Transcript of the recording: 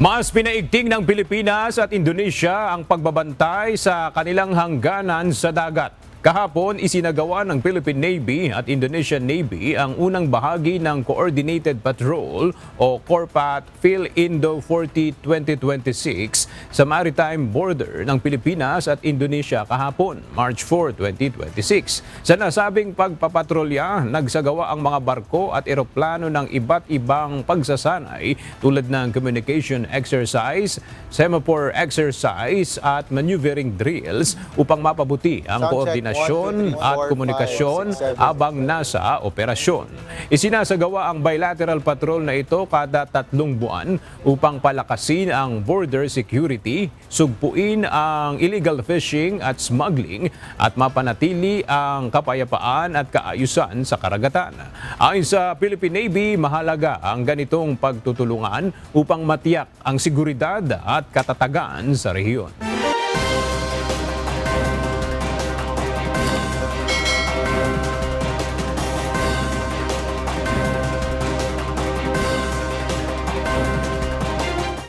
Mas pinaigting ng Pilipinas at Indonesia ang pagbabantay sa kanilang hangganan sa dagat. Kahapon, isinagawa ng Philippine Navy at Indonesian Navy ang unang bahagi ng Coordinated Patrol o CORPAT PhilIndo 40 2026 sa maritime border ng Pilipinas at Indonesia kahapon, March 4, 2026. Sa nasabing pagpapatrolya, nagsagawa ang mga barko at eroplano ng iba't ibang pagsasanay tulad ng communication exercise, semaphore exercise at maneuvering drills upang mapabuti ang koordinasyon at komunikasyon habang nasa operasyon. Isinasagawa ang bilateral patrol na ito kada 3 buwan upang palakasin ang border security, sugpuin ang illegal fishing at smuggling at mapanatili ang kapayapaan at kaayusan sa karagatan. Ayon sa Philippine Navy, mahalaga ang ganitong pagtutulungan upang matiyak ang seguridad at katatagan sa rehiyon.